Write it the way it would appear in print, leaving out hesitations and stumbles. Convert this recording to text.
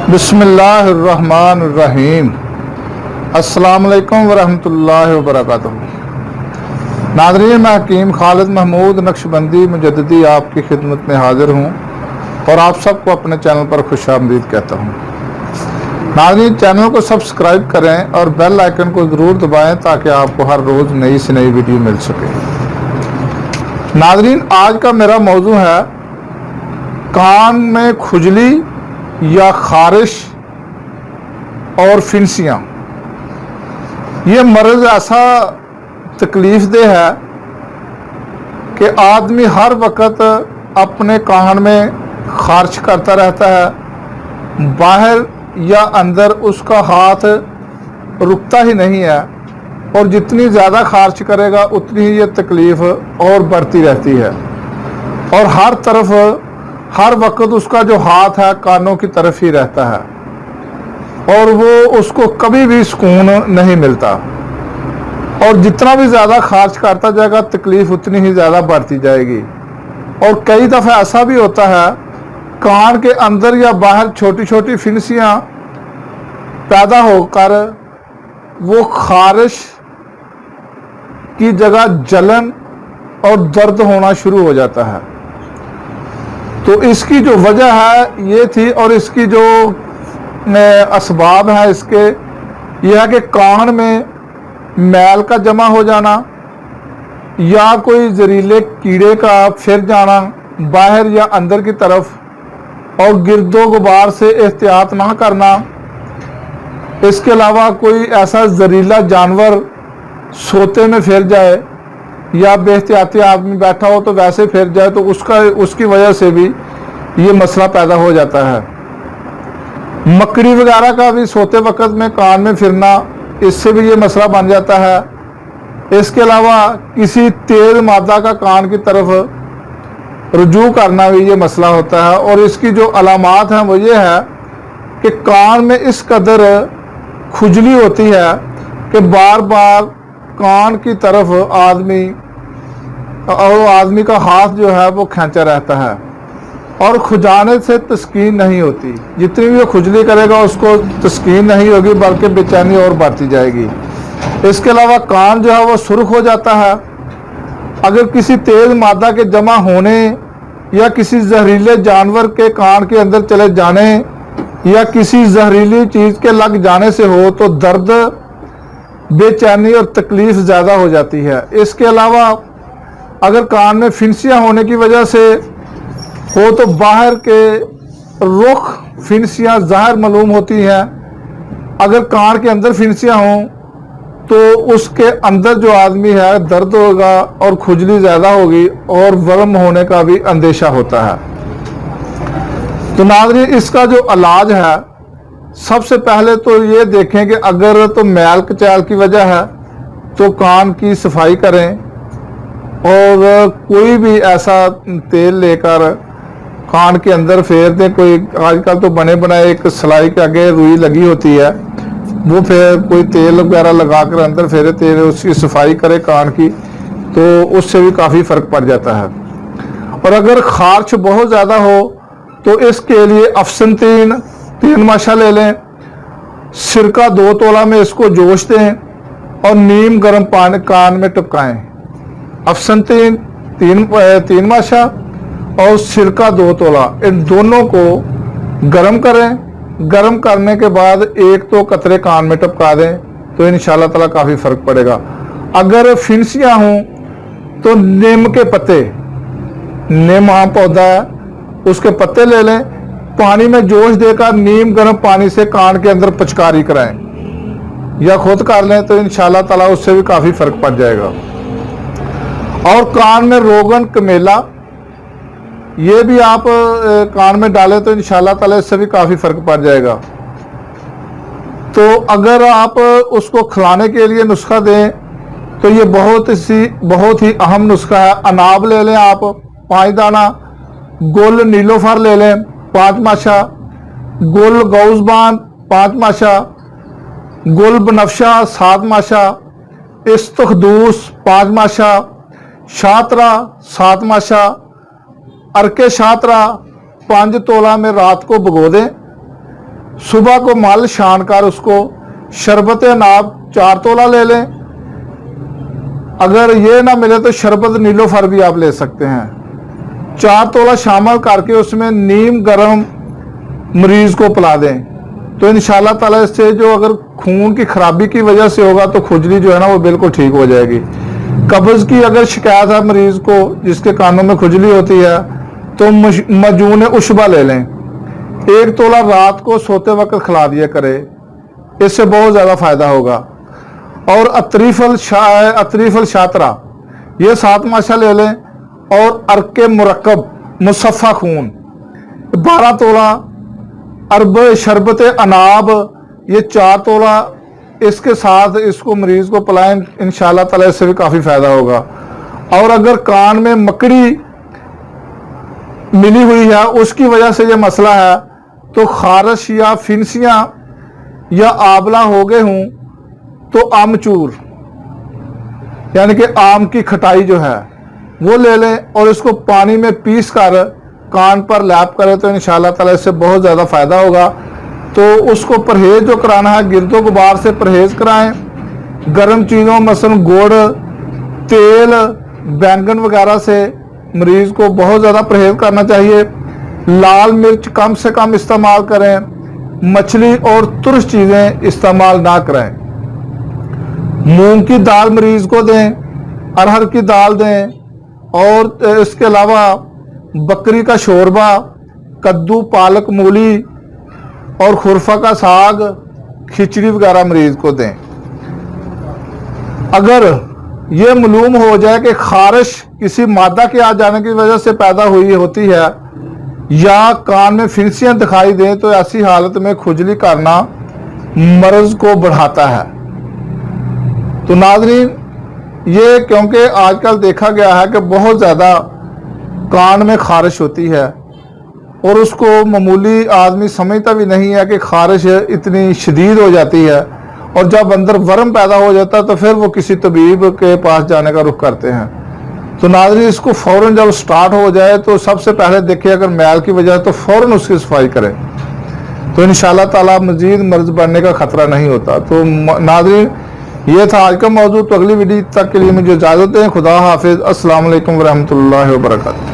बिस्मिल्लाहिर्रहमानिर्रहीम। अस्सलाम वालेकुम वरहमतुल्लाहि वबरकातुहू। नाज़रीन, मैं हकीम खालिद महमूद नक्शबंदी मुजद्दिदी आपकी खिदमत में हाजिर हूँ और आप सबको अपने चैनल पर खुशामदीद कहता हूँ। नाज़रीन, चैनल को सब्सक्राइब करें और बेल आइकन को ज़रूर दबाएं ताकि आपको हर रोज़ नई से नई वीडियो मिल सके। नाज़रीन, आज का मेरा मौजू है कान में खुजली या खारिश और फिंसियाँ। ये मर्ज़ ऐसा तकलीफ़ देह है कि आदमी हर वक्त अपने कान में खारिश करता रहता है, बाहर या अंदर उसका हाथ रुकता ही नहीं है और जितनी ज़्यादा खारिश करेगा उतनी ही ये तकलीफ़ और बढ़ती रहती है और हर तरफ हर वक्त उसका जो हाथ है कानों की तरफ ही रहता है और वो उसको कभी भी सुकून नहीं मिलता और जितना भी ज़्यादा खारिश करता जाएगा तकलीफ़ उतनी ही ज़्यादा बढ़ती जाएगी। और कई दफ़ा ऐसा भी होता है कान के अंदर या बाहर छोटी छोटी फिंसियाँ पैदा होकर वो खारिश की जगह जलन और दर्द होना शुरू हो जाता है। तो इसकी जो वजह है ये थी और इसकी जो असबाब है इसके यह है कि कान में मैल का जमा हो जाना या कोई जहरीले कीड़े का फिर जाना बाहर या अंदर की तरफ और गिरदो गुबार से एहतियात ना करना। इसके अलावा कोई ऐसा जहरीला जानवर सोते में फिर जाए या बेहतियाती आदमी बैठा हो तो वैसे फिर जाए तो उसकी वजह से भी ये मसला पैदा हो जाता है। मकड़ी वगैरह का भी सोते वक्त में कान में फिरना, इससे भी ये मसला बन जाता है। इसके अलावा किसी तेज मादा का कान की तरफ रुजू करना भी ये मसला होता है और इसकी जो अलामात हैं वो ये है कि कान में इस कदर खुजली होती है कि बार बार कान की तरफ आदमी का हाथ जो है वो खींचा रहता है और खुजाने से तस्कीन नहीं होती। जितनी भी वो खुजली करेगा उसको तस्कीन नहीं होगी बल्कि बेचैनी और बढ़ती जाएगी। इसके अलावा कान जो है वो सुर्ख हो जाता है। अगर किसी तेज मादा के जमा होने या किसी जहरीले जानवर के कान के अंदर चले जाने या किसी जहरीली चीज़ के लग जाने से हो तो दर्द, बेचैनी और तकलीफ़ ज़्यादा हो जाती है। इसके अलावा अगर कान में फिंसियाँ होने की वजह से हो तो बाहर के रुख फिंसियाँ ज़ाहिर मालूम होती हैं। अगर कान के अंदर फिंसियाँ हों तो उसके अंदर जो आदमी है दर्द होगा और खुजली ज़्यादा होगी और वर्म होने का भी अंदेशा होता है। तो नाज़रीन, इसका जो इलाज है सबसे पहले तो ये देखें कि अगर तो मैल कचैल की वजह है तो कान की सफाई करें और कोई भी ऐसा तेल लेकर कान के अंदर फेर दें। कोई आजकल तो बने बनाए एक सिलाई के आगे रुई लगी होती है, वो फिर कोई तेल वगैरह लगा कर अंदर फेरे तेल उसकी सफाई करे कान की तो उससे भी काफ़ी फ़र्क पड़ जाता है। और अगर खारिश बहुत ज़्यादा हो तो इसके लिए अफसन 3 माशा ले लें, सिरका 2 तोला में इसको जोश दें और नीम गर्म पानी कान में टपकाएं। अफसन 3 माशा और सिरका 2 तोला, इन दोनों को गर्म करें। गर्म करने के बाद एक तो कतरे कान में टपका दें तो इंशाल्लाह ताला काफ़ी फ़र्क पड़ेगा। अगर फिंसियाँ हों तो नीम के पत्ते, नीम आम पौधा है उसके पत्ते ले लें, पानी में जोश देकर नीम गर्म पानी से कान के अंदर पिचकारी कराएं या खुद कर लें तो इंशाल्लाह ताला उससे भी काफ़ी फ़र्क पड़ जाएगा। और कान में रोगन कमेला ये भी आप कान में डालें तो इंशाल्लाह ताला इससे भी काफ़ी फ़र्क पड़ जाएगा। तो अगर आप उसको खिलाने के लिए नुस्खा दें तो ये बहुत ही अहम नुस्खा है। अनाब ले लें आप 5 दाना, गुल नीलोफर ले लें 5 माशा, गुल गौज़बान 5 माशा, गुल बनफशा 7 माशा, इस्तखदूस 5 माशा, शातरा 7 माशा, अरके शातरा 5 तोला में रात को भिगो दें सुबह को मल छान कर उसको शरबत नाब 4 तोला ले लें। अगर ये ना मिले तो शरबत नीलोफर भी आप ले सकते हैं। 4 तोला शामिल करके उसमें नीम गरम मरीज को पिला दें, तो इंशाल्लाह ताला इससे जो अगर खून की खराबी की वजह से होगा तो खुजली जो है ना वो बिल्कुल ठीक हो जाएगी। कब्ज की अगर शिकायत है मरीज को, जिसके कानों में खुजली होती है, तो मजून उशबा ले लें। 1 तोला रात को सोते वक्त खिला दिया करे, इससे बहुत ज़्यादा फायदा होगा। और अतरीफल शातरा ये 7 माशा ले लें। और अर्के मुरक्कब मुसफ़ा खून 12 तोला, अरब शरबत अनाब ये 4 तोला, इसके साथ इसको मरीज को पिलाएं, इंशाल्लाह ताला इससे भी काफ़ी फ़ायदा होगा। और अगर कान में मकड़ी मिली हुई है, उसकी वजह से ये मसला है, तो खारश या फिंसियाँ या आंवला हो गए हों तो आमचूर यानी कि आम की खटाई जो है वो ले लें और इसको पानी में पीस कर कान पर लैप करें, तो इंशाल्लाह ताला इससे बहुत ज़्यादा फ़ायदा होगा। तो उसको परहेज जो कराना है, गिरदो गुबार से परहेज कराएं। गर्म चीज़ों मसलन गुड़, तेल, बैंगन वगैरह से मरीज़ को बहुत ज़्यादा परहेज करना चाहिए। लाल मिर्च कम से कम इस्तेमाल करें। मछली और तुरश चीज़ें इस्तेमाल ना करें। मूंग की दाल मरीज़ को दें, अरहर की दाल दें, और इसके अलावा बकरी का शोरबा, कद्दू, पालक, मूली और खुरफा का साग, खिचड़ी वगैरह मरीज को दें। अगर ये मालूम हो जाए कि खारिश किसी मादा के आ जाने की वजह से पैदा हुई होती है या कान में फिंसियां दिखाई दें, तो ऐसी हालत में खुजली करना मर्ज को बढ़ाता है। तो नाज़रीन, ये क्योंकि आजकल देखा गया है कि बहुत ज़्यादा कान में खारिश होती है और उसको मामूली आदमी समझता भी नहीं है कि खारिश इतनी शदीद हो जाती है, और जब अंदर वर्म पैदा हो जाता है तो फिर वो किसी तबीब के पास जाने का रुख करते हैं। तो नाज़रीन, इसको फ़ौरन जब स्टार्ट हो जाए तो सबसे पहले देखिए, अगर मैल की वजह है तो फ़ौरन उसकी सफाई करें, तो इंशाल्लाह ताला मज़ीद मर्ज बढ़ने का ख़तरा नहीं होता। तो नाज़रीन, ये था आज का मौजूद। तो अगली वीडियो तक के लिए मुझे इजाज़त दें। खुदा हाफिज़। अस्सलाम वालेकुम रहमतुल्लाहि व बरकातहू।